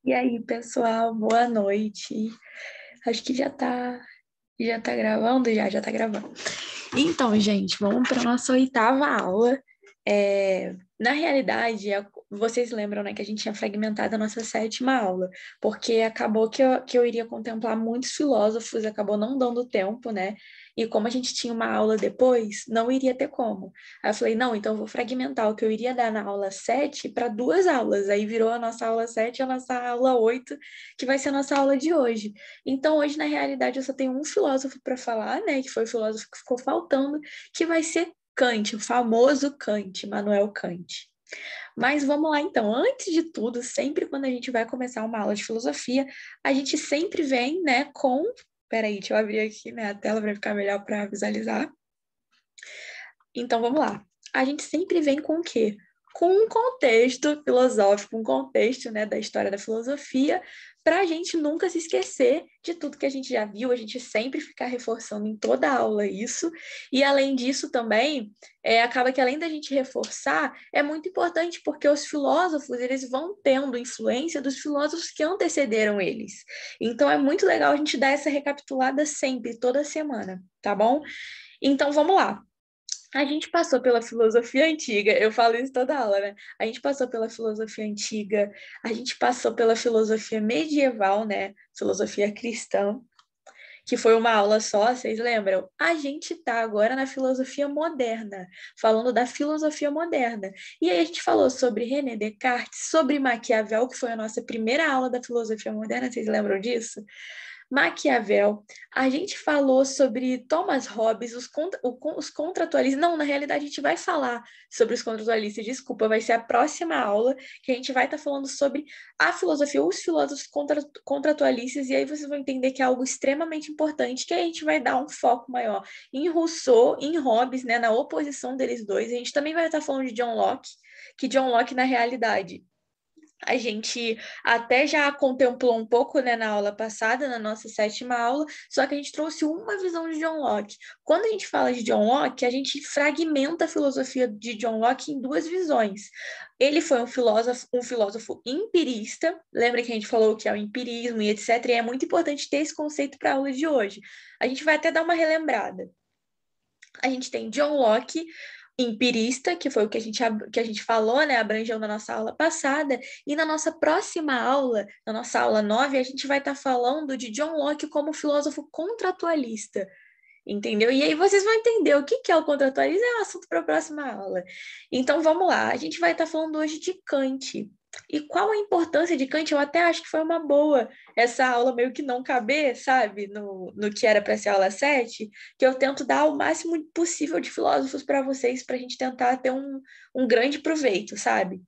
E aí, pessoal, boa noite. Acho que já tá gravando, já tá gravando. Então, gente, vamos para nossa oitava aula. Na realidade, vocês lembram, né, que a gente tinha fragmentado a nossa sétima aula, porque acabou que eu iria contemplar muitos filósofos, acabou não dando tempo, né? E como a gente tinha uma aula depois, não iria ter como. Aí eu falei, não, então eu vou fragmentar o que eu iria dar na aula 7 para duas aulas. Aí virou a nossa aula 7 e a nossa aula 8, que vai ser a nossa aula de hoje. Então, hoje, na realidade, eu só tenho um filósofo para falar, né? Que foi o filósofo que ficou faltando, que vai ser Kant, o famoso Kant, Immanuel Kant. Mas vamos lá então. Antes de tudo, sempre quando a gente vai começar uma aula de filosofia, a gente sempre vem, né, com. Peraí, deixa eu abrir aqui, né, a tela para ficar melhor para visualizar. Então vamos lá. A gente sempre vem com o quê? Com um contexto filosófico, um contexto, né, da história da filosofia, para a gente nunca se esquecer de tudo que a gente já viu, a gente sempre ficar reforçando em toda a aula isso. E além disso também, acaba que além da gente reforçar, é muito importante porque os filósofos, eles vão tendo influência dos filósofos que antecederam eles. Então é muito legal a gente dar essa recapitulada sempre, toda semana, tá bom? Então vamos lá. A gente passou pela filosofia antiga, eu falo isso toda aula, né? A gente passou pela filosofia antiga, a gente passou pela filosofia medieval, né? Filosofia cristã, que foi uma aula só, vocês lembram? A gente tá agora na filosofia moderna, falando da filosofia moderna. E aí a gente falou sobre René Descartes, sobre Maquiavel, que foi a nossa primeira aula da filosofia moderna, vocês lembram disso? Maquiavel, a gente falou sobre Thomas Hobbes, os contratualistas. Não, na realidade, a gente vai falar sobre os contratualistas, desculpa, vai ser a próxima aula que a gente vai estar falando sobre a filosofia, os filósofos contratualistas, e aí vocês vão entender que é algo extremamente importante, que a gente vai dar um foco maior em Rousseau, em Hobbes, né, na oposição deles dois. A gente também vai estar falando de John Locke, que John Locke, na realidade, a gente até já contemplou um pouco, né, na aula passada, na nossa sétima aula, só que a gente trouxe uma visão de John Locke. Quando a gente fala de John Locke, a gente fragmenta a filosofia de John Locke em duas visões. Ele foi um filósofo empirista, lembra que a gente falou que é o empirismo e etc, e é muito importante ter esse conceito para a aula de hoje. A gente vai até dar uma relembrada. A gente tem John Locke, empirista, que foi o que a gente falou, né, abrangeu na nossa aula passada, e na nossa próxima aula, na nossa aula 9, a gente vai estar falando de John Locke como filósofo contratualista, entendeu? E aí vocês vão entender o que é o contratualismo, é um assunto para a próxima aula. Então vamos lá, a gente vai estar falando hoje de Kant. E qual a importância de Kant? Eu até acho que foi uma boa essa aula meio que não caber, sabe, no que era para ser aula 7, que eu tento dar o máximo possível de filósofos para vocês, para a gente tentar ter um grande proveito, sabe?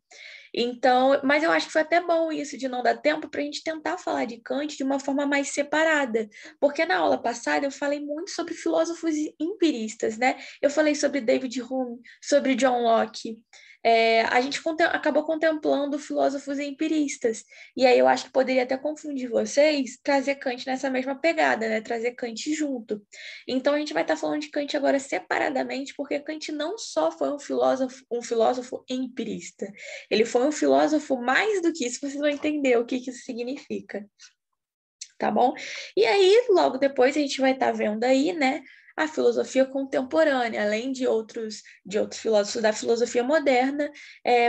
Então, mas eu acho que foi até bom isso de não dar tempo para a gente tentar falar de Kant de uma forma mais separada, porque na aula passada eu falei muito sobre filósofos empiristas, né? Eu falei sobre David Hume, sobre John Locke. A gente acabou contemplando filósofos empiristas, e aí eu acho que poderia até confundir vocês, trazer Kant nessa mesma pegada, né? Trazer Kant junto. Então a gente vai estar falando de Kant agora separadamente, porque Kant não só foi um filósofo empirista, ele foi um filósofo mais do que isso, vocês vão entender o que isso significa, tá bom? E aí, logo depois, a gente vai estar vendo aí, né, a filosofia contemporânea, além de outros filósofos da filosofia moderna,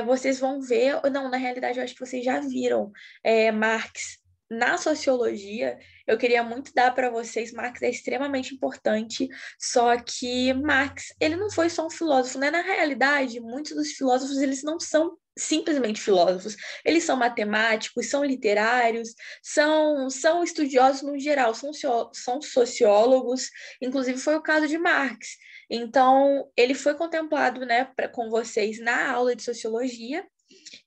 vocês vão ver, não, na realidade, eu acho que vocês já viram Marx na sociologia. Eu queria muito dar para vocês, Marx é extremamente importante, só que Marx, ele não foi só um filósofo, né? Na realidade, muitos dos filósofos, eles não são simplesmente filósofos, eles são matemáticos, são literários, são estudiosos no geral, são sociólogos, inclusive foi o caso de Marx. Então, ele foi contemplado, né, com vocês na aula de sociologia.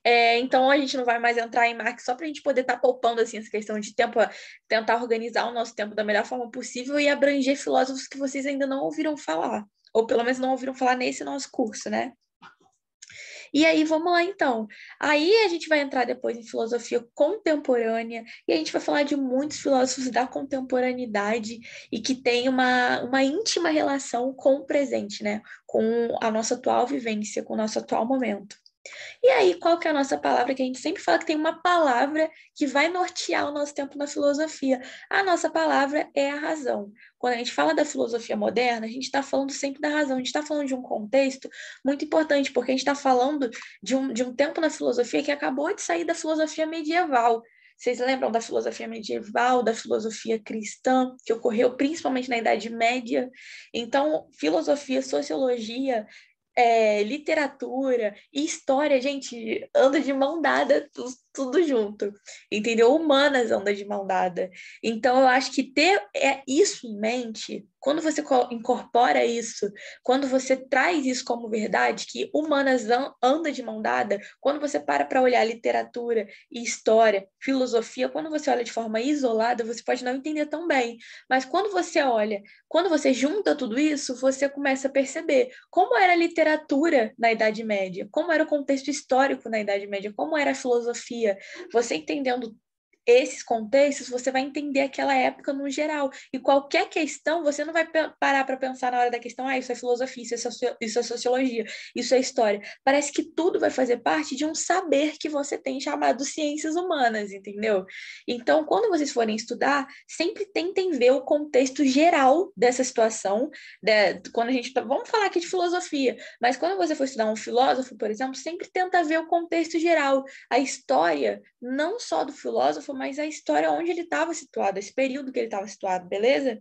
Então, a gente não vai mais entrar em Marx só para a gente poder estar poupando assim, essa questão de tempo, tentar organizar o nosso tempo da melhor forma possível e abranger filósofos que vocês ainda não ouviram falar, ou pelo menos não ouviram falar nesse nosso curso, né? E aí, vamos lá então. Aí a gente vai entrar depois em filosofia contemporânea, e a gente vai falar de muitos filósofos da contemporaneidade e que tem uma íntima relação com o presente, né? Com a nossa atual vivência, com o nosso atual momento. E aí, qual que é a nossa palavra? Que a gente sempre fala que tem uma palavra que vai nortear o nosso tempo na filosofia. A nossa palavra é a razão. Quando a gente fala da filosofia moderna, a gente está falando sempre da razão. A gente está falando de um contexto muito importante, porque a gente está falando de um tempo na filosofia que acabou de sair da filosofia medieval. Vocês lembram da filosofia medieval, da filosofia cristã, que ocorreu principalmente na Idade Média? Então, filosofia, sociologia, literatura e história, gente, anda de mão dada, tudo junto, entendeu? Humanas anda de mão dada. Então, eu acho que ter isso em mente, quando você incorpora isso, quando você traz isso como verdade, que humanas anda de mão dada, quando você para olhar literatura e história, filosofia, quando você olha de forma isolada, você pode não entender tão bem, mas quando você junta tudo isso, você começa a perceber como era a literatura na Idade Média, como era o contexto histórico na Idade Média, como era a filosofia. Você entendendo esses contextos, você vai entender aquela época no geral. E qualquer questão, você não vai parar para pensar na hora da questão, isso é filosofia, isso é sociologia, isso é história. Parece que tudo vai fazer parte de um saber que você tem chamado ciências humanas, entendeu? Então, quando vocês forem estudar, sempre tentem ver o contexto geral dessa situação. Quando a gente vamos falar aqui de filosofia, mas quando você for estudar um filósofo, por exemplo, sempre tenta ver o contexto geral, a história, não só do filósofo, mas a história onde ele estava situado, esse período que ele estava situado, beleza?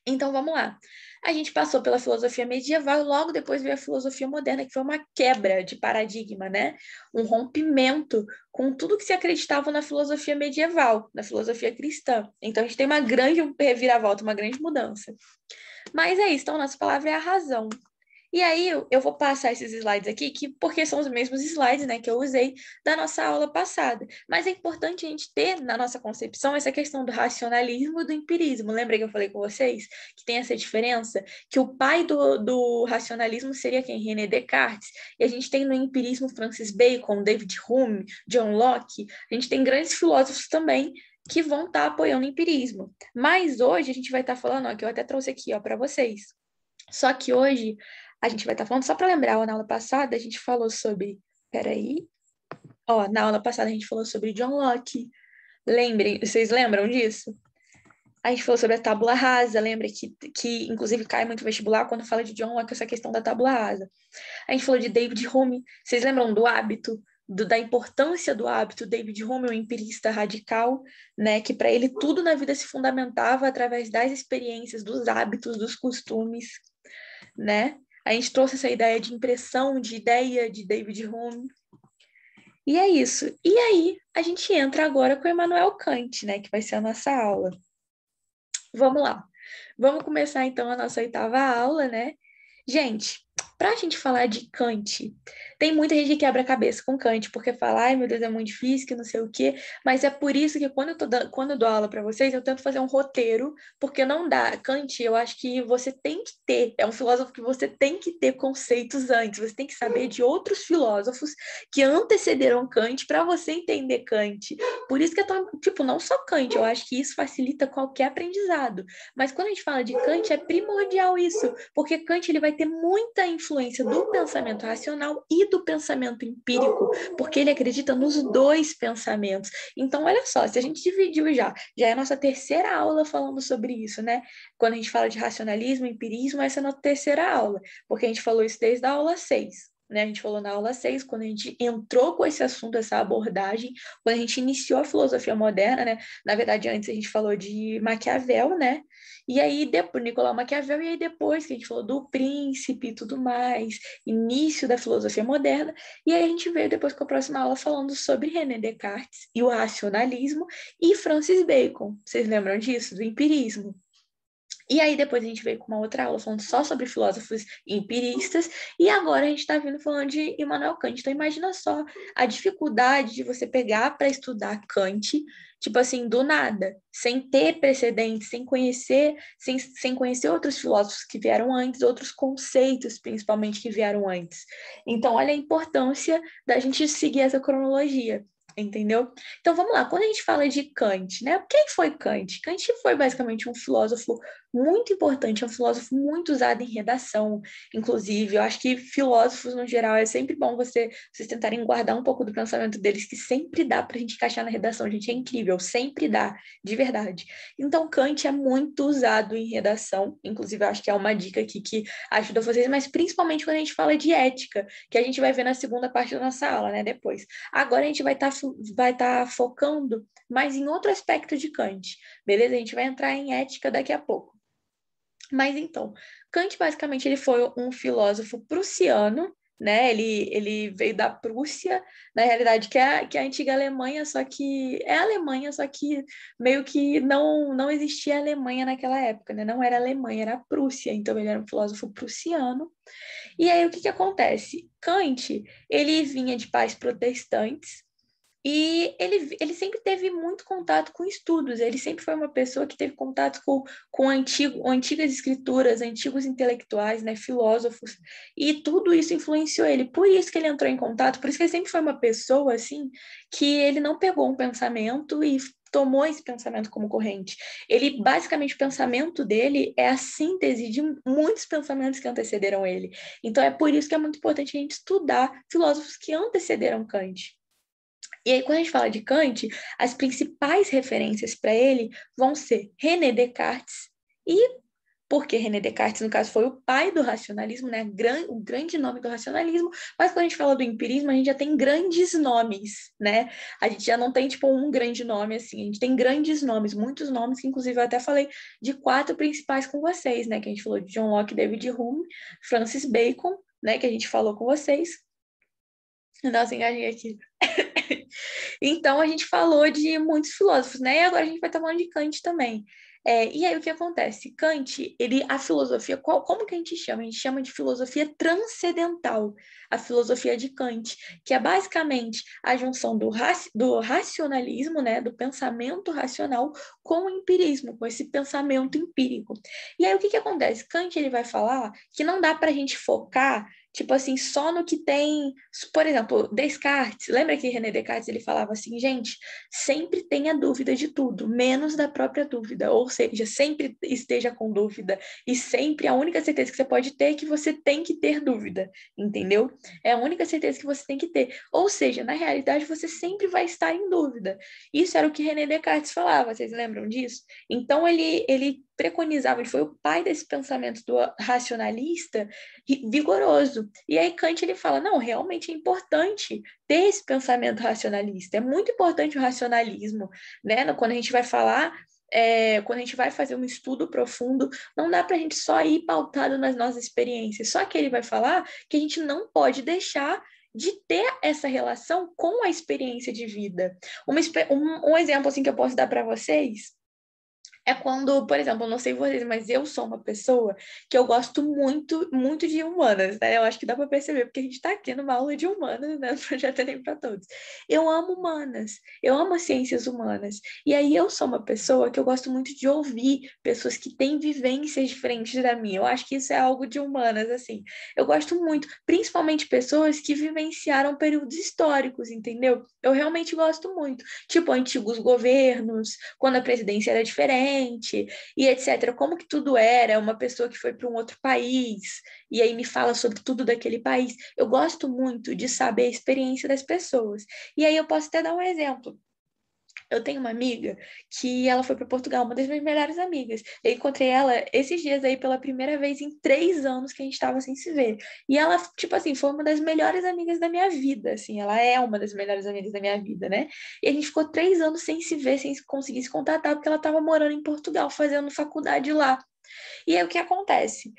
Então vamos lá. A gente passou pela filosofia medieval e logo depois veio a filosofia moderna, que foi uma quebra de paradigma, né? Um rompimento com tudo que se acreditava na filosofia medieval, na filosofia cristã. Então a gente tem uma grande reviravolta, uma grande mudança. Mas é isso, então a nossa palavra é a razão. E aí eu vou passar esses slides aqui, porque são os mesmos slides, né, que eu usei da nossa aula passada. Mas é importante a gente ter na nossa concepção essa questão do racionalismo e do empirismo. Lembra que eu falei com vocês que tem essa diferença? Que o pai do racionalismo seria quem? René Descartes. E a gente tem no empirismo Francis Bacon, David Hume, John Locke. A gente tem grandes filósofos também que vão estar apoiando o empirismo. Mas hoje a gente vai estar falando, ó, que eu até trouxe aqui para vocês. Só que hoje a gente vai estar falando, só para lembrar, na aula passada a gente falou sobre. Peraí. Ó, na aula passada a gente falou sobre John Locke. Lembrem, vocês lembram disso? A gente falou sobre a tábula rasa, lembra que inclusive cai muito vestibular quando fala de John Locke, essa questão da tábula rasa. A gente falou de David Hume, vocês lembram do hábito, da importância do hábito? David Hume, um empirista radical, né, que para ele tudo na vida se fundamentava através das experiências, dos hábitos, dos costumes, né? A gente trouxe essa ideia de impressão, de ideia de David Hume. E é isso. E aí, a gente entra agora com Immanuel Kant, né, que vai ser a nossa aula. Vamos lá. Vamos começar, então, a nossa 8ª aula, né? Gente, para a gente falar de Kant, tem muita gente que quebra a cabeça com Kant, porque fala, ai meu Deus, é muito difícil, que não sei o quê, mas é por isso que quando eu dou aula para vocês, eu tento fazer um roteiro, porque não dá. Kant, eu acho que você tem que ter, é um filósofo que você tem que ter conceitos antes, você tem que saber de outros filósofos que antecederam Kant para você entender Kant. Por isso que é tão, tipo, não só Kant, eu acho que isso facilita qualquer aprendizado, mas quando a gente fala de Kant, é primordial isso, porque Kant ele vai ter muita influência do pensamento racional e do pensamento empírico, porque ele acredita nos dois pensamentos. Então, olha só, se a gente dividiu já é a nossa 3ª aula falando sobre isso, né? Quando a gente fala de racionalismo, empirismo, essa é a nossa 3ª aula, porque a gente falou isso desde a aula 6. Né? A gente falou na aula 6, quando a gente entrou com esse assunto, essa abordagem, quando a gente iniciou a filosofia moderna, né? Na verdade, antes a gente falou de Maquiavel, né? E aí, depois, Nicolau Maquiavel, e aí depois que a gente falou do príncipe e tudo mais, início da filosofia moderna, e aí a gente veio depois com a próxima aula falando sobre René Descartes e o racionalismo e Francis Bacon. Vocês lembram disso? Do empirismo. E aí depois a gente veio com uma outra aula falando só sobre filósofos empiristas, e agora a gente está vindo falando de Immanuel Kant. Então imagina só a dificuldade de você pegar para estudar Kant, tipo assim, do nada, sem ter precedentes, sem conhecer outros filósofos que vieram antes, outros conceitos principalmente que vieram antes. Então olha a importância da gente seguir essa cronologia. entendeu? Então, vamos lá. Quando a gente fala de Kant, né? Quem foi Kant? Kant foi basicamente um filósofo muito importante, é um filósofo muito usado em redação, inclusive. Eu acho que filósofos, no geral, é sempre bom vocês tentarem guardar um pouco do pensamento deles, que sempre dá para a gente encaixar na redação, gente. É incrível, sempre dá, de verdade. Então, Kant é muito usado em redação, inclusive, eu acho que é uma dica aqui que ajuda vocês, mas principalmente quando a gente fala de ética, que a gente vai ver na segunda parte da nossa aula, né? Depois. Agora a gente vai tá focando mais em outro aspecto de Kant, beleza? A gente vai entrar em ética daqui a pouco. Mas então, Kant basicamente ele foi um filósofo prussiano, né? Ele veio da Prússia, na realidade, que é a antiga Alemanha, só que é a Alemanha, só que meio que não existia Alemanha naquela época, né? Não era Alemanha, era a Prússia, então ele era um filósofo prussiano. E aí o que acontece? Kant, ele vinha de pais protestantes, e ele sempre teve muito contato com estudos, ele sempre foi uma pessoa que teve contato com antigas escrituras, antigos intelectuais, né, filósofos, e tudo isso influenciou ele. Por isso que ele entrou em contato, por isso que ele sempre foi uma pessoa, assim, que ele não pegou um pensamento e tomou esse pensamento como corrente. Ele, basicamente, o pensamento dele é a síntese de muitos pensamentos que antecederam ele. Então, é por isso que é muito importante a gente estudar filósofos que antecederam Kant. E aí, quando a gente fala de Kant, as principais referências para ele vão ser René Descartes, e porque René Descartes, no caso, foi o pai do racionalismo, né? O grande nome do racionalismo, mas quando a gente fala do empirismo, a gente já tem grandes nomes, né? A gente já não tem, tipo, um grande nome, assim, a gente tem grandes nomes, muitos nomes, que inclusive eu até falei de 4 principais com vocês, né? Que a gente falou de John Locke, David Hume, Francis Bacon, né? Que a gente falou com vocês. Nossa, engasguei aqui. Então, a gente falou de muitos filósofos, né? E agora a gente vai estar falando de Kant também. E aí, o que acontece? Kant, a filosofia, como que a gente chama? A gente chama de filosofia transcendental, a filosofia de Kant, que é basicamente a junção do racionalismo, né? Do pensamento racional com o empirismo, com esse pensamento empírico. E aí, o que acontece? Kant, ele vai falar que não dá para a gente focar tipo assim, só no que tem, por exemplo, Descartes, lembra que René Descartes ele falava assim, gente, sempre tenha dúvida de tudo, menos da própria dúvida, ou seja, sempre esteja com dúvida, e sempre a única certeza que você pode ter é que você tem que ter dúvida, entendeu? É a única certeza que você tem que ter, ou seja, na realidade você sempre vai estar em dúvida. Isso era o que René Descartes falava, vocês lembram disso? Então ele preconizava, ele foi o pai desse pensamento do racionalista vigoroso. E aí Kant ele fala, não, realmente é importante ter esse pensamento racionalista, é muito importante o racionalismo, né? Quando a gente vai falar, quando a gente vai fazer um estudo profundo, não dá para a gente só ir pautado nas nossas experiências, só que ele vai falar que a gente não pode deixar de ter essa relação com a experiência de vida. Um exemplo assim que eu posso dar para vocês é quando, por exemplo, eu não sei vocês, mas eu sou uma pessoa que eu gosto muito, muito de humanas, né? Eu acho que dá para perceber, porque a gente está aqui numa aula de humanas, né? No projeto Enem para Todos. Eu amo humanas, eu amo as ciências humanas. E aí eu sou uma pessoa que eu gosto muito de ouvir pessoas que têm vivências diferentes da minha. Eu acho que isso é algo de humanas, assim. Eu gosto muito, principalmente pessoas que vivenciaram períodos históricos, entendeu? Eu realmente gosto muito. Tipo, antigos governos, quando a presidência era diferente e etc. Como que tudo era, uma pessoa que foi para um outro país e aí me fala sobre tudo daquele país. Eu gosto muito de saber a experiência das pessoas. E aí eu posso até dar um exemplo. Eu tenho uma amiga que ela foi para Portugal, uma das minhas melhores amigas. Eu encontrei ela esses dias aí pela primeira vez em 3 anos que a gente estava sem se ver. E ela, tipo assim, foi uma das melhores amigas da minha vida, assim. Ela é uma das melhores amigas da minha vida, né? E a gente ficou 3 anos sem se ver, sem conseguir se contatar, porque ela estava morando em Portugal, fazendo faculdade lá. E aí o que acontece?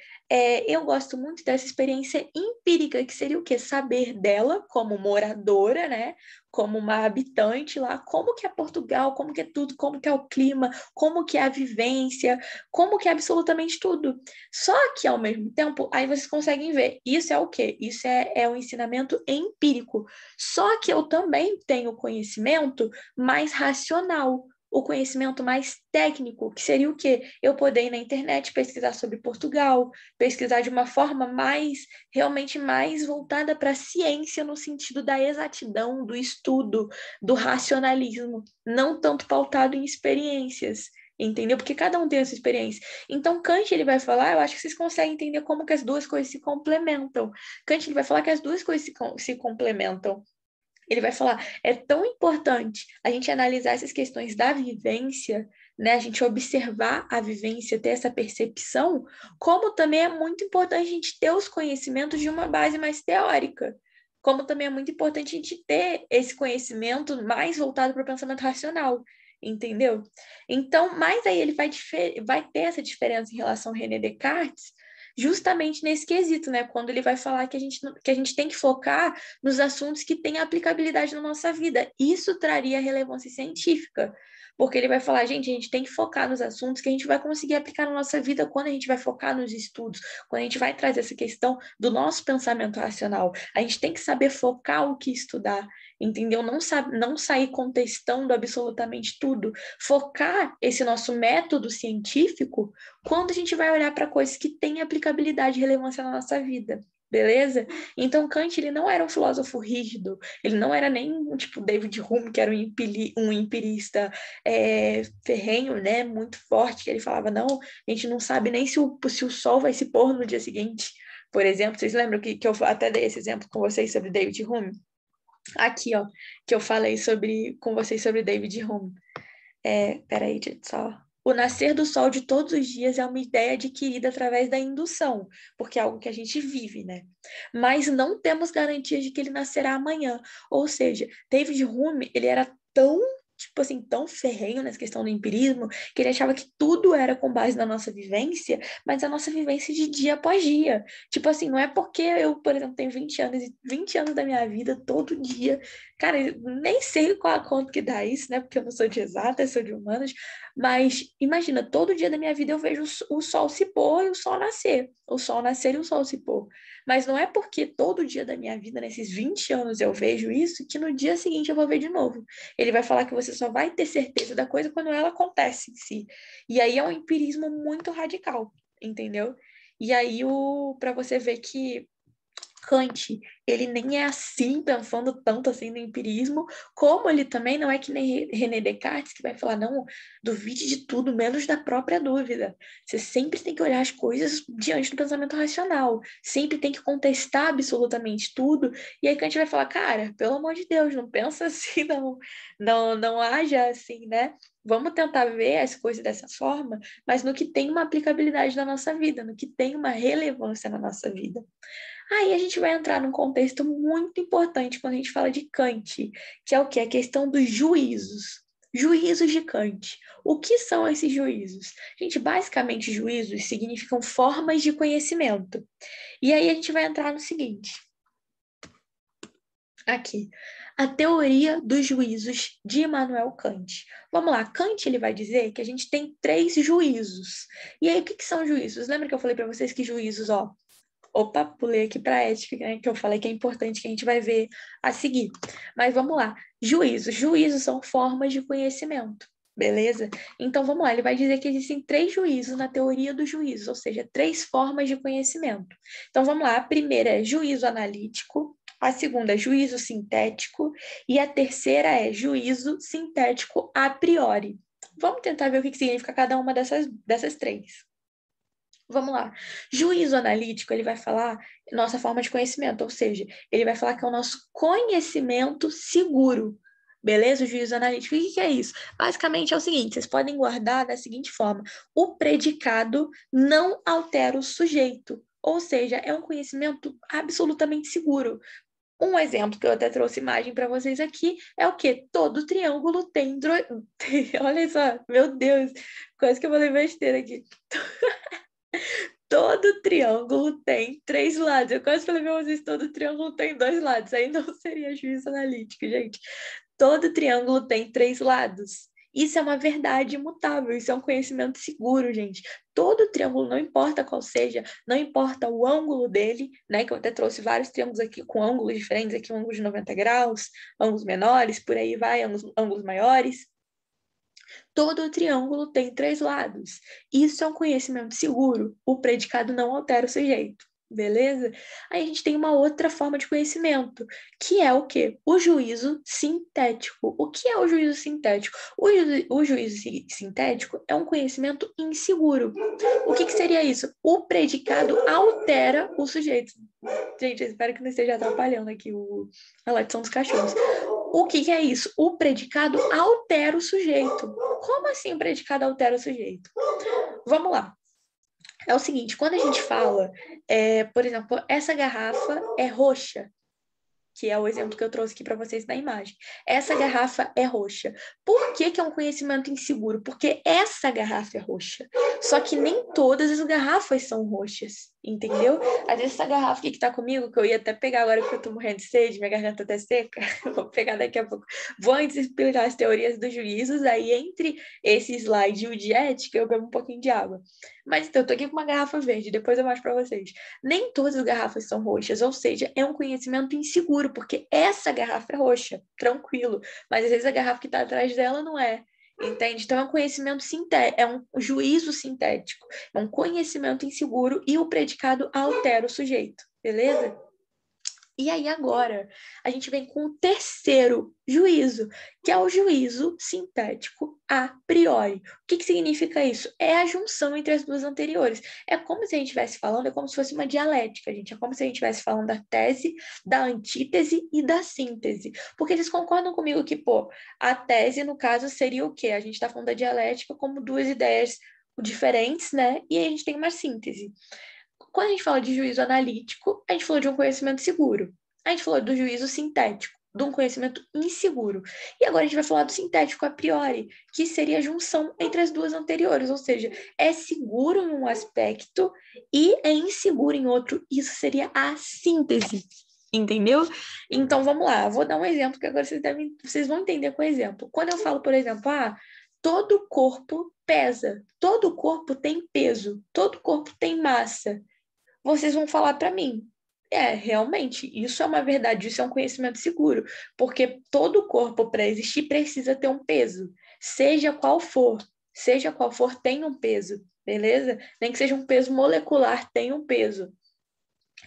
Eu gosto muito dessa experiência empírica, que seria o quê? Saber dela como moradora, né? Como uma habitante lá, como que é Portugal, como que é tudo, como que é o clima, como que é a vivência, como que é absolutamente tudo. Só que, ao mesmo tempo, aí vocês conseguem ver, isso é o quê? Isso é um ensinamento empírico. Só que eu também tenho conhecimento mais racional. o conhecimento mais técnico, que seria o quê? Eu poder ir na internet pesquisar sobre Portugal, pesquisar de uma forma realmente mais voltada para a ciência, no sentido da exatidão, do estudo, do racionalismo, não tanto pautado em experiências. Entendeu? Porque cada um tem essa experiência. Então, Kant, ele vai falar, eu acho que vocês conseguem entender como que as duas coisas se complementam. Kant, ele vai falar que as duas coisas se complementam. Ele vai falar, é tão importante a gente analisar essas questões da vivência, né? A gente observar a vivência, ter essa percepção, como também é muito importante a gente ter os conhecimentos de uma base mais teórica. Como também é muito importante a gente ter esse conhecimento mais voltado para o pensamento racional, entendeu? Então, mas aí ele vai ter essa diferença em relação a René Descartes, justamente nesse quesito, né? Quando ele vai falar que a gente tem que focar nos assuntos que têm aplicabilidade na nossa vida. Isso traria relevância científica, porque ele vai falar, gente, a gente tem que focar nos assuntos que a gente vai conseguir aplicar na nossa vida quando a gente vai focar nos estudos, quando a gente vai trazer essa questão do nosso pensamento racional. A gente tem que saber focar o que estudar, entendeu? Não sair contestando absolutamente tudo, focar esse nosso método científico quando a gente vai olhar para coisas que têm aplicabilidade e relevância na nossa vida. Beleza? Então, Kant, ele não era um filósofo rígido, ele não era nem, tipo, David Hume, que era um empirista ferrenho, né, muito forte, que ele falava, não, a gente não sabe nem se o sol vai se pôr no dia seguinte, por exemplo. Vocês lembram que eu até dei esse exemplo com vocês sobre David Hume? Aqui, ó, que eu falei com vocês sobre David Hume. Peraí, só. O nascer do sol de todos os dias é uma ideia adquirida através da indução, porque é algo que a gente vive, né? Mas não temos garantias de que ele nascerá amanhã. Ou seja, David Hume, ele era tão, tipo assim, tão ferrenho nessa questão do empirismo, que ele achava que tudo era com base na nossa vivência, mas a nossa vivência de dia após dia. Tipo assim, não é porque eu, por exemplo, tenho 20 anos e 20 anos da minha vida, todo dia. Cara, eu nem sei qual a conta que dá isso, né? Porque eu não sou de exatas, sou de humanas. Mas imagina, todo dia da minha vida eu vejo o sol se pôr e o sol nascer. O sol nascer e o sol se pôr. Mas não é porque todo dia da minha vida, nesses 20 anos, eu vejo isso, que no dia seguinte eu vou ver de novo. Ele vai falar que você só vai ter certeza da coisa quando ela acontece em si. E aí é um empirismo muito radical, entendeu? E aí, para você ver que Kant, ele nem é assim, pensando tanto assim no empirismo, como ele também não é que nem René Descartes, que vai falar, não, duvide de tudo, menos da própria dúvida. Você sempre tem que olhar as coisas diante do pensamento racional, sempre tem que contestar absolutamente tudo, e aí Kant vai falar, cara, pelo amor de Deus, não pensa assim, não haja assim, né? Vamos tentar ver as coisas dessa forma, mas no que tem uma aplicabilidade na nossa vida, no que tem uma relevância na nossa vida. Aí a gente vai entrar num contexto muito importante quando a gente fala de Kant, que é o quê? A questão dos juízos. Juízos de Kant. O que são esses juízos? Gente, basicamente, juízos significam formas de conhecimento. E aí a gente vai entrar no seguinte. Aqui, a teoria dos juízos de Immanuel Kant. Vamos lá, Kant ele vai dizer que a gente tem 3 juízos. E aí, o que são juízos? Lembra que eu falei para vocês que juízos, ó, opa, pulei aqui para a ética, né, que eu falei que é importante, que a gente vai ver a seguir. Mas vamos lá. Juízos. Juízos são formas de conhecimento, beleza? Então vamos lá, ele vai dizer que existem 3 juízos na teoria dos juízos, ou seja, 3 formas de conhecimento. Então vamos lá, a primeira é juízo analítico, a segunda é juízo sintético e a terceira é juízo sintético a priori. Vamos tentar ver o que significa cada uma dessas 3. Vamos lá. Juízo analítico, ele vai falar nossa forma de conhecimento, ou seja, ele vai falar que é o nosso conhecimento seguro. Beleza? O juízo analítico. O que é isso? Basicamente é o seguinte: vocês podem guardar da seguinte forma: o predicado não altera o sujeito. Ou seja, é um conhecimento absolutamente seguro. Um exemplo que eu até trouxe imagem para vocês aqui é o que? Todo triângulo tem. Olha só, meu Deus, quase que eu falei besteira aqui. Todo triângulo tem 3 lados. Eu quase falei para vocês, todo triângulo tem 2 lados. Aí não seria juízo analítico, gente. Todo triângulo tem 3 lados. Isso é uma verdade imutável, isso é um conhecimento seguro, gente. Todo triângulo, não importa qual seja, não importa o ângulo dele, né? Que eu até trouxe vários triângulos aqui com ângulos diferentes, aqui um ângulo de 90 graus, ângulos menores, por aí vai, ângulos maiores. Todo triângulo tem 3 lados. Isso é um conhecimento seguro. O predicado não altera o sujeito. Beleza? Aí a gente tem uma outra forma de conhecimento, que é o quê? O juízo sintético. O que é o juízo sintético? O juízo sintético é um conhecimento inseguro. O que seria isso? O predicado altera o sujeito. Gente, eu espero que não esteja atrapalhando aqui a latição dos cachorros. O que é isso? O predicado altera o sujeito. Como assim o predicado altera o sujeito? Vamos lá. É o seguinte, quando a gente fala, por exemplo, essa garrafa é roxa, que é o exemplo que eu trouxe aqui para vocês na imagem. Essa garrafa é roxa. Por que é um conhecimento inseguro? Porque essa garrafa é roxa. Só que nem todas as garrafas são roxas, entendeu? Às vezes essa garrafa aqui que tá comigo, que eu ia até pegar agora porque eu tô morrendo de sede, minha garganta tá seca, vou pegar daqui a pouco. Vou antes explicar as teorias dos juízos, aí entre esse slide e o de ética, eu bebo um pouquinho de água. Mas então, eu tô aqui com uma garrafa verde, depois eu mostro para vocês. Nem todas as garrafas são roxas, ou seja, é um conhecimento inseguro, porque essa garrafa é roxa, tranquilo, mas às vezes a garrafa que está atrás dela não é, entende? Então é um conhecimento sintético, é um juízo sintético, é um conhecimento inseguro e o predicado altera o sujeito, beleza? E aí agora a gente vem com o terceiro juízo, que é o juízo sintético a priori. O que significa isso? É a junção entre as duas anteriores. É como se a gente estivesse falando, é como se fosse uma dialética, gente. É como se a gente estivesse falando da tese, da antítese e da síntese. Porque eles concordam comigo que, pô, a tese, no caso, seria o quê? A gente está falando da dialética como duas ideias diferentes, né? E aí a gente tem uma síntese. Quando a gente fala de juízo analítico, a gente falou de um conhecimento seguro. A gente falou do juízo sintético, de um conhecimento inseguro. E agora a gente vai falar do sintético a priori, que seria a junção entre as duas anteriores, ou seja, é seguro em um aspecto e é inseguro em outro. Isso seria a síntese. Entendeu? Então vamos lá, vou dar um exemplo que agora vocês vão entender com o exemplo. Quando eu falo, por exemplo, todo corpo pesa, todo corpo tem peso, todo corpo tem massa, vocês vão falar para mim. Realmente, isso é uma verdade, isso é um conhecimento seguro, porque todo corpo para existir precisa ter um peso, seja qual for, tem um peso, beleza? Nem que seja um peso molecular, tem um peso.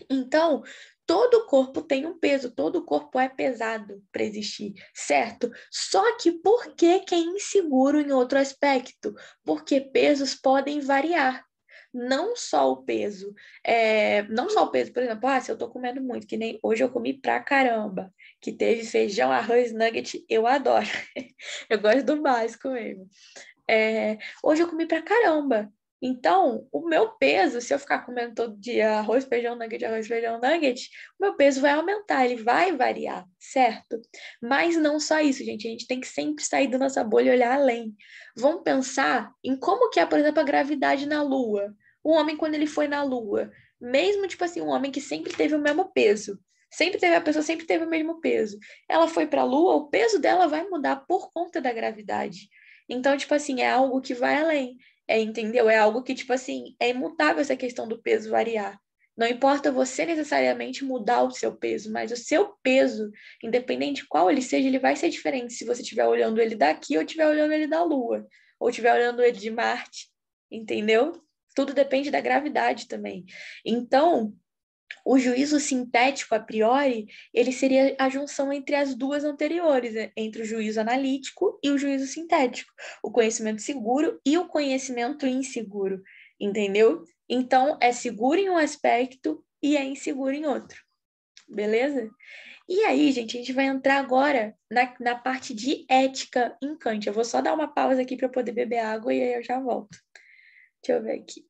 Então, todo corpo tem um peso, todo corpo é pesado para existir, certo? Só que por que é inseguro em outro aspecto? Porque pesos podem variar. Não só o peso, não só o peso, por exemplo, se eu tô comendo muito, que nem hoje eu comi pra caramba, que teve feijão, arroz, nugget, eu adoro. Eu gosto do básico mesmo. Hoje eu comi pra caramba. Então, o meu peso, se eu ficar comendo todo dia arroz, feijão, nugget, o meu peso vai aumentar, ele vai variar, certo? Mas não só isso, gente. A gente tem que sempre sair da nossa bolha e olhar além. Vamos pensar em como que é, por exemplo, a gravidade na Lua. O homem, quando ele foi na Lua, mesmo, tipo assim, um homem que sempre teve o mesmo peso, a pessoa sempre teve o mesmo peso. Ela foi para a Lua, o peso dela vai mudar por conta da gravidade. Então, tipo assim, é algo que vai além. Entendeu? É algo que, tipo assim, é imutável essa questão do peso variar. Não importa você necessariamente mudar o seu peso, mas o seu peso, independente de qual ele seja, ele vai ser diferente se você estiver olhando ele daqui ou estiver olhando ele da Lua, ou estiver olhando ele de Marte, entendeu? Tudo depende da gravidade também. Então, o juízo sintético, a priori, ele seria a junção entre as duas anteriores, entre o juízo analítico e o juízo sintético, o conhecimento seguro e o conhecimento inseguro, entendeu? Então, é seguro em um aspecto e é inseguro em outro, beleza? E aí, gente, a gente vai entrar agora na parte de ética em Kant. Eu vou só dar uma pausa aqui para poder beber água e aí eu já volto. Deixa eu ver aqui.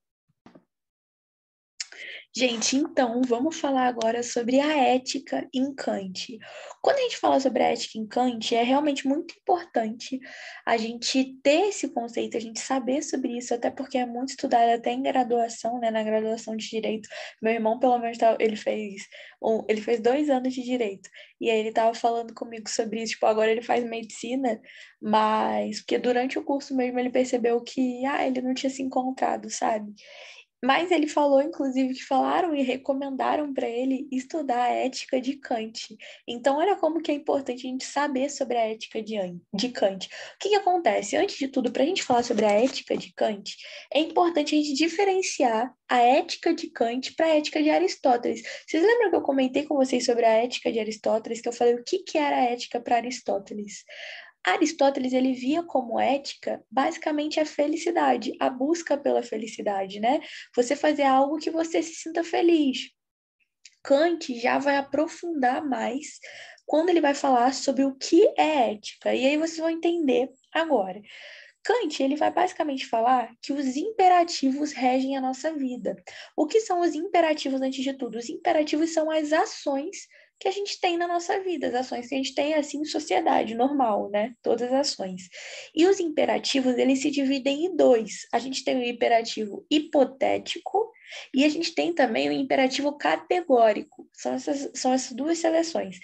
Gente, então vamos falar agora sobre a ética em Kant. Quando a gente fala sobre a ética em Kant, é realmente muito importante a gente ter esse conceito, a gente saber sobre isso, até porque é muito estudado até em graduação, né? Na graduação de Direito. Meu irmão, pelo menos, ele fez 2 anos de Direito. E aí ele estava falando comigo sobre isso. Tipo, agora ele faz medicina, mas porque durante o curso mesmo ele percebeu que ele não tinha se encontrado, sabe? Mas ele falou, inclusive, que falaram e recomendaram para ele estudar a ética de Kant. Então, olha como que é importante a gente saber sobre a ética de Kant. O que acontece? Antes de tudo, para a gente falar sobre a ética de Kant, é importante a gente diferenciar a ética de Kant para a ética de Aristóteles. Vocês lembram que eu comentei com vocês sobre a ética de Aristóteles, que eu falei o que era a ética para Aristóteles? Aristóteles, ele via como ética basicamente a felicidade, a busca pela felicidade, né? Você fazer algo que você se sinta feliz. Kant já vai aprofundar mais quando ele vai falar sobre o que é ética. E aí vocês vão entender agora. Kant, ele vai basicamente falar que os imperativos regem a nossa vida. O que são os imperativos antes de tudo? Os imperativos são as ações que a gente tem na nossa vida, as ações que a gente tem assim em sociedade, normal, né? Todas as ações. E os imperativos, eles se dividem em dois. A gente tem o imperativo hipotético e a gente tem também o imperativo categórico. São essas duas seleções,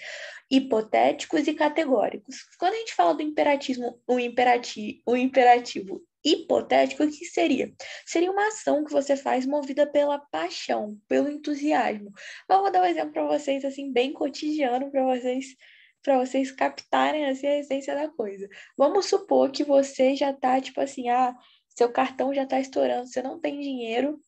hipotéticos e categóricos. Quando a gente fala do imperatismo, o imperativo hipotético, o que seria? Seria uma ação que você faz movida pela paixão, pelo entusiasmo. Mas eu vou dar um exemplo para vocês, assim, bem cotidiano, para vocês captarem assim, a essência da coisa. Vamos supor que você já tá, tipo assim, seu cartão já tá estourando, você não tem dinheiro,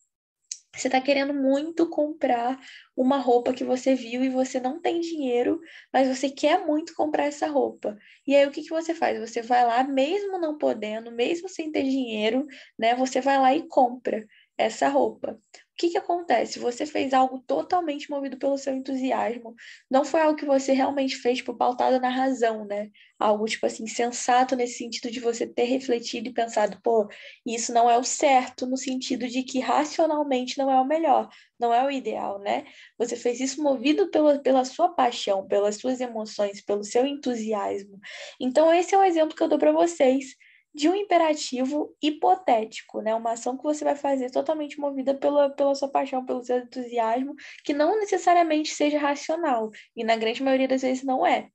você está querendo muito comprar uma roupa que você viu e você não tem dinheiro, mas você quer muito comprar essa roupa. E aí o que você faz? Você vai lá, mesmo não podendo, mesmo sem ter dinheiro, né? Você vai lá e compra essa roupa. O que acontece? Você fez algo totalmente movido pelo seu entusiasmo. Não foi algo que você realmente fez, tipo, pautado na razão, né? Algo, tipo assim, sensato nesse sentido de você ter refletido e pensado, pô, isso não é o certo, no sentido de que racionalmente não é o melhor, não é o ideal, né? Você fez isso movido pela sua paixão, pelas suas emoções, pelo seu entusiasmo. Então, esse é o exemplo que eu dou para vocês de um imperativo hipotético, né? Uma ação que você vai fazer totalmente movida pela sua paixão, pelo seu entusiasmo, que não necessariamente seja racional, e na grande maioria das vezes não é.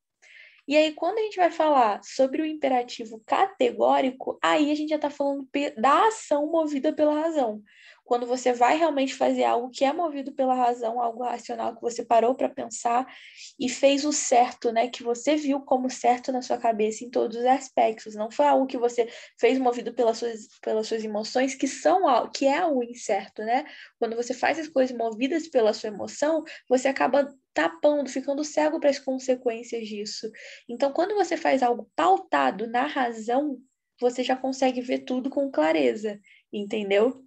E aí, quando a gente vai falar sobre o imperativo categórico, aí a gente já está falando da ação movida pela razão. Quando você vai realmente fazer algo que é movido pela razão, algo racional que você parou para pensar e fez o certo, né? Que você viu como certo na sua cabeça em todos os aspectos. Não foi algo que você fez movido pelas suas emoções, que é o incerto, né? Quando você faz as coisas movidas pela sua emoção, você acaba tapando, ficando cego para as consequências disso. Então, quando você faz algo pautado na razão, você já consegue ver tudo com clareza, entendeu?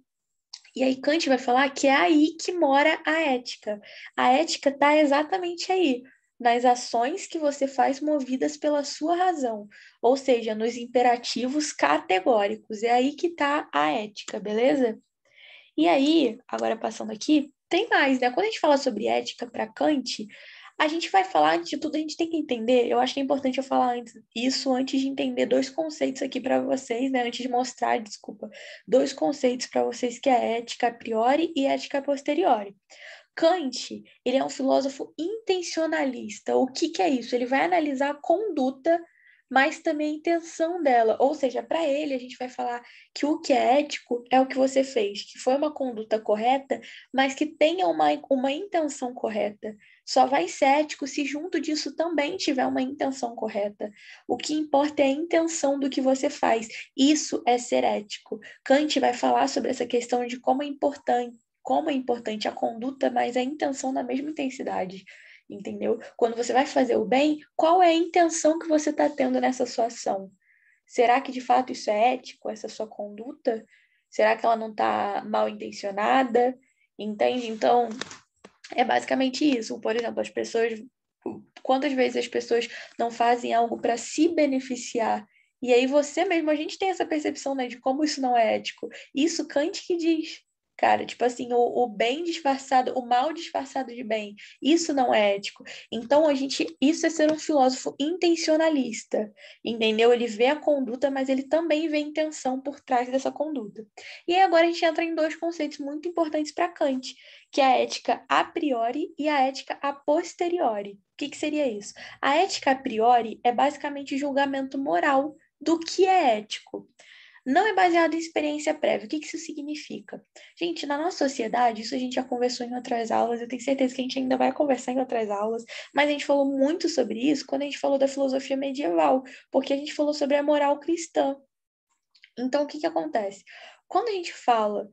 E aí Kant vai falar que é aí que mora a ética. A ética está exatamente aí, nas ações que você faz movidas pela sua razão, ou seja, nos imperativos categóricos. É aí que está a ética, beleza? E aí, agora passando aqui, tem mais, né? Quando a gente fala sobre ética para Kant, a gente vai falar, antes de tudo, a gente tem que entender, eu acho que é importante eu falar isso antes de entender dois conceitos aqui para vocês, né? Antes de mostrar, desculpa, dois conceitos para vocês, que é ética a priori e ética a posteriori. Kant, ele é um filósofo intencionalista. O que é isso? Ele vai analisar a conduta, mas também a intenção dela. Ou seja, para ele, a gente vai falar que o que é ético é o que você fez, que foi uma conduta correta, mas que tenha uma intenção correta. Só vai ser ético se junto disso também tiver uma intenção correta. O que importa é a intenção do que você faz. Isso é ser ético. Kant vai falar sobre essa questão de como é importante a conduta, mas a intenção na mesma intensidade, entendeu? Quando você vai fazer o bem, qual é a intenção que você está tendo nessa sua ação? Será que de fato isso é ético, essa sua conduta? Será que ela não está mal intencionada? Entende? Então, é basicamente isso. Por exemplo, as pessoas. Quantas vezes as pessoas não fazem algo para se beneficiar? E aí você mesmo, a gente tem essa percepção, né, de como isso não é ético. Isso Kant que diz. Cara, tipo assim, o bem disfarçado, o mal disfarçado de bem, isso não é ético. Então, isso é ser um filósofo intencionalista, entendeu? Ele vê a conduta, mas ele também vê a intenção por trás dessa conduta. E aí agora a gente entra em dois conceitos muito importantes para Kant, que é a ética a priori e a ética a posteriori. O que seria isso? A ética a priori é basicamente julgamento moral do que é ético. Não é baseado em experiência prévia. O que isso significa? Gente, na nossa sociedade, isso a gente já conversou em outras aulas, eu tenho certeza que a gente ainda vai conversar em outras aulas, mas a gente falou muito sobre isso quando a gente falou da filosofia medieval, porque a gente falou sobre a moral cristã. Então, o que acontece? Quando a gente fala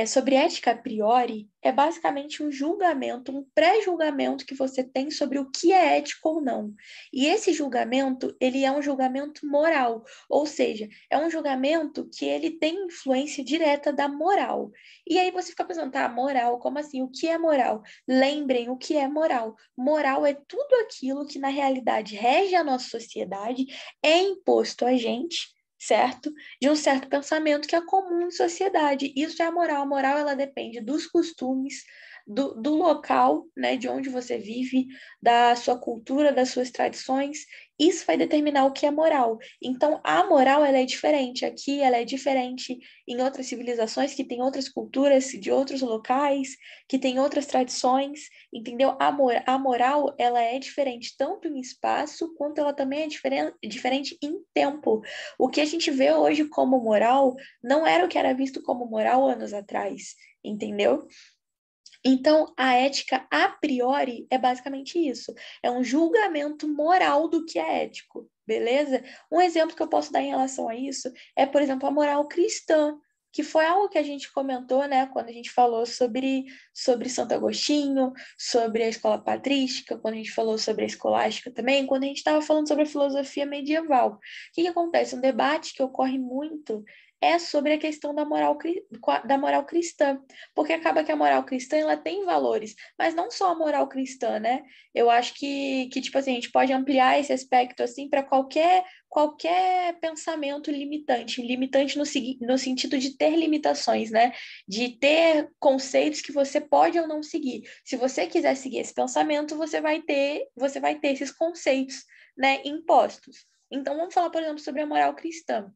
sobre ética a priori, é basicamente um julgamento, um pré-julgamento que você tem sobre o que é ético ou não. E esse julgamento, ele é um julgamento moral, ou seja, é um julgamento que ele tem influência direta da moral. E aí você fica pensando, tá, moral, como assim? O que é moral? Lembrem o que é moral. Moral é tudo aquilo que na realidade rege a nossa sociedade, é imposto a gente, certo? De um certo pensamento que é comum em sociedade. Isso é a moral. A moral, ela depende dos costumes, do local, né, de onde você vive, da sua cultura, das suas tradições. Isso vai determinar o que é moral. Então, a moral, ela é diferente. Aqui, ela é diferente em outras civilizações, que tem outras culturas, de outros locais, que tem outras tradições, entendeu? A moral, ela é diferente tanto em espaço, quanto ela também é diferente em tempo. O que a gente vê hoje como moral não era o que era visto como moral anos atrás, entendeu? Então, a ética a priori é basicamente isso. É um julgamento moral do que é ético, beleza? Um exemplo que eu posso dar em relação a isso é, por exemplo, a moral cristã, que foi algo que a gente comentou, né, quando a gente falou sobre Santo Agostinho, sobre a escola patrística, quando a gente falou sobre a escolástica também, quando a gente estava falando sobre a filosofia medieval. O que acontece? Um debate que ocorre muito é sobre a questão da moral cristã, porque acaba que a moral cristã ela tem valores, mas não só a moral cristã, né? Eu acho que tipo assim, a gente pode ampliar esse aspecto assim para qualquer pensamento limitante no sentido de ter limitações, né? De ter conceitos que você pode ou não seguir. Se você quiser seguir esse pensamento, você vai ter esses conceitos, né, impostos. Então vamos falar, por exemplo, sobre a moral cristã.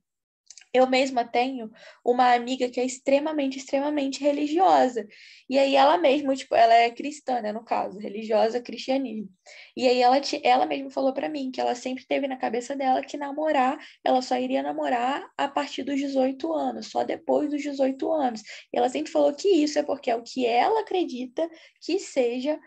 Eu mesma tenho uma amiga que é extremamente religiosa. E aí ela mesma, tipo, ela é cristã, né, no caso, religiosa, cristianismo. E aí ela mesma falou para mim que ela sempre teve na cabeça dela que namorar, ela só iria namorar a partir dos 18 anos, só depois dos 18 anos. E ela sempre falou que isso é porque é o que ela acredita que seja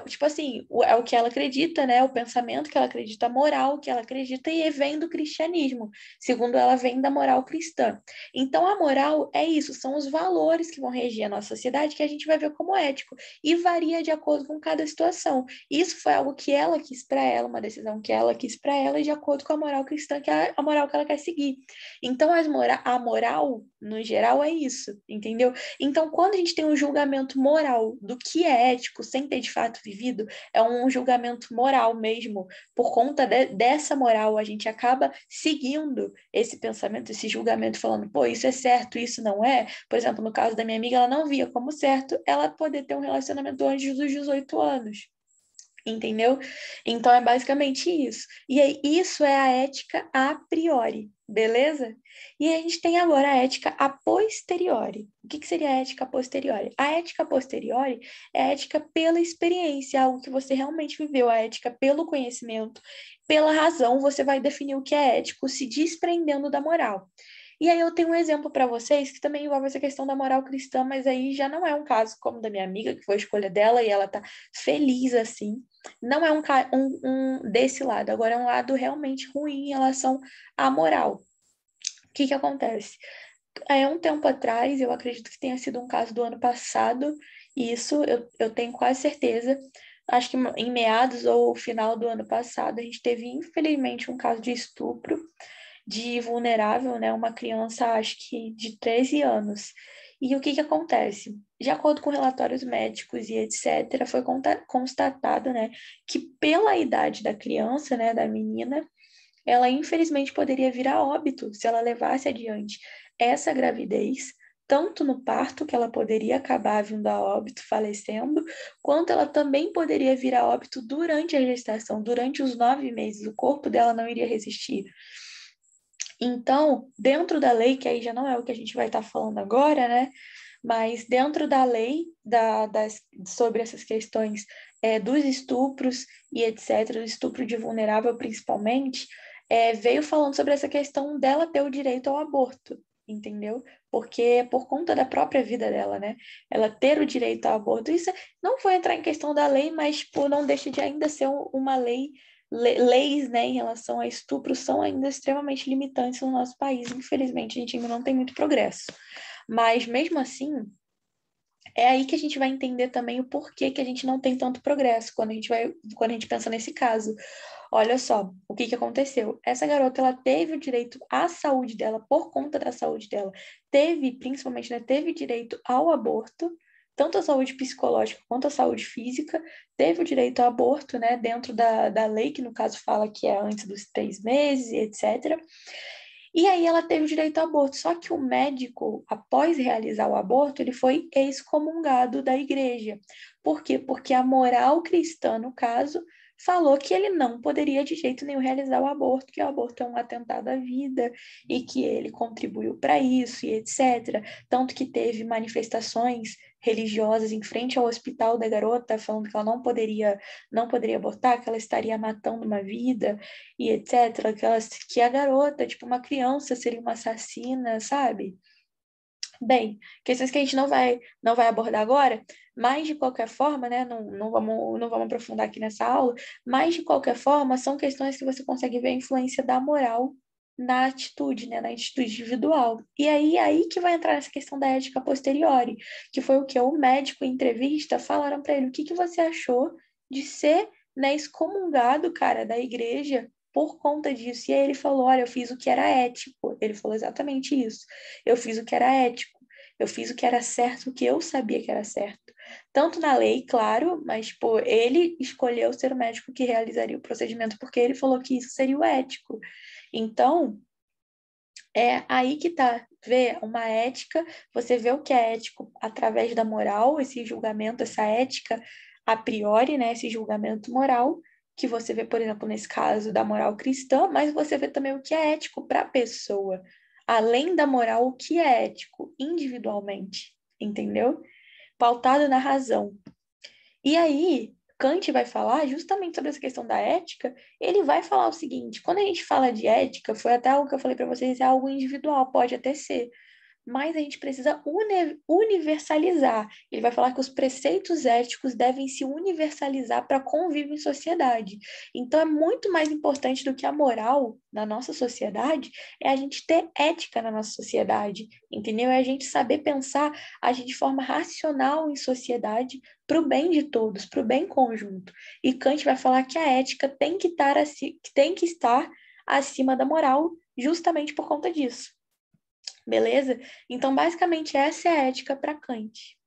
tipo assim, é o que ela acredita, né? O pensamento que ela acredita, a moral que ela acredita, e vem do cristianismo. Segundo ela, vem da moral cristã. Então, a moral é isso, são os valores que vão regir a nossa sociedade que a gente vai ver como ético e varia de acordo com cada situação. Isso foi algo que ela quis para ela, uma decisão que ela quis para ela, e de acordo com a moral cristã, que é a moral que ela quer seguir. Então, a moral, no geral, é isso, entendeu? Então, quando a gente tem um julgamento moral do que é ético, sem ter de fato vivido, é um julgamento moral mesmo. Por conta dessa moral, a gente acaba seguindo esse pensamento, esse julgamento, falando, pô, isso é certo, isso não é. Por exemplo, no caso da minha amiga, ela não via como certo ela poder ter um relacionamento antes dos 18 anos. Entendeu? Então é basicamente isso. E aí, isso é a ética a priori, beleza? E aí a gente tem agora a ética a posteriori. O que seria a ética a posteriori? A ética a posteriori é a ética pela experiência, algo que você realmente viveu, a ética pelo conhecimento, pela razão, você vai definir o que é ético, se desprendendo da moral. E aí eu tenho um exemplo para vocês que também envolve essa questão da moral cristã, mas aí já não é um caso como da minha amiga, que foi a escolha dela e ela tá feliz assim. Não é um desse lado, agora é um lado realmente ruim em relação à moral. O que acontece? Um tempo atrás, eu acredito que tenha sido um caso do ano passado, e isso eu tenho quase certeza. Acho que em meados ou final do ano passado, a gente teve, infelizmente, um caso de estupro de vulnerável, né? Uma criança, acho que de 13 anos. E o que acontece? De acordo com relatórios médicos e etc., foi constatado, né, que pela idade da criança, né, da menina, ela infelizmente poderia vir a óbito se ela levasse adiante essa gravidez, tanto no parto, que ela poderia acabar vindo a óbito, falecendo, quanto ela também poderia vir a óbito durante a gestação, durante os 9 meses. O corpo dela não iria resistir. Então, dentro da lei, que aí já não é o que a gente vai estar falando agora, né? Mas dentro da lei sobre essas questões dos estupros e etc., do estupro de vulnerável principalmente, veio falando sobre essa questão dela ter o direito ao aborto, entendeu? Porque é por conta da própria vida dela, né? Ela ter o direito ao aborto. Isso não foi entrar em questão da lei, mas não deixa de ainda ser uma lei. Leis, né, em relação a estupro são ainda extremamente limitantes no nosso país. Infelizmente, a gente ainda não tem muito progresso. Mas, mesmo assim, é aí que a gente vai entender também o porquê que a gente não tem tanto progresso quando a gente pensa nesse caso. Olha só, o que aconteceu? Essa garota, ela teve o direito à saúde dela, por conta da saúde dela. Principalmente, né, teve direito ao aborto, tanto a saúde psicológica quanto a saúde física, teve o direito ao aborto, né, dentro da lei, que no caso fala que é antes dos 3 meses, etc. E aí ela teve o direito ao aborto. Só que o médico, após realizar o aborto, ele foi excomungado da igreja. Por quê? Porque a moral cristã, no caso, falou que ele não poderia de jeito nenhum realizar o aborto, que o aborto é um atentado à vida e que ele contribuiu para isso e etc. Tanto que teve manifestações religiosas em frente ao hospital da garota, falando que ela não poderia abortar, que ela estaria matando uma vida e etc. Que a garota, tipo uma criança, seria uma assassina, sabe? Bem, questões que a gente não vai abordar agora, mas de qualquer forma, né, não vamos aprofundar aqui nessa aula, mas de qualquer forma, são questões que você consegue ver a influência da moral na atitude, né, na atitude individual. E aí que vai entrar essa questão da ética posteriori, que foi o que o médico em entrevista falaram para ele, o que você achou de ser, né, excomungado, cara, da igreja por conta disso. E aí ele falou, olha, eu fiz o que era ético. Ele falou exatamente isso. Eu fiz o que era ético, eu fiz o que era certo, o que eu sabia que era certo. Tanto na lei, claro, mas pô, ele escolheu ser o médico que realizaria o procedimento, porque ele falou que isso seria o ético. Então, é aí que tá, vê uma ética, você vê o que é ético através da moral, esse julgamento, essa ética a priori, né, esse julgamento moral, que você vê, por exemplo, nesse caso da moral cristã, mas você vê também o que é ético para a pessoa, além da moral, o que é ético individualmente, entendeu? Pautado na razão. E aí, Kant vai falar justamente sobre essa questão da ética. Ele vai falar o seguinte: quando a gente fala de ética, foi até algo que eu falei para vocês, é algo individual, pode até ser, mas a gente precisa universalizar. Ele vai falar que os preceitos éticos devem se universalizar para convívio em sociedade. Então, é muito mais importante do que a moral na nossa sociedade, é a gente ter ética na nossa sociedade, entendeu? É a gente saber pensar, agir de forma racional em sociedade para o bem de todos, para o bem conjunto. E Kant vai falar que a ética tem que estar acima da moral, justamente por conta disso. Beleza? Então, basicamente, essa é a ética para Kant.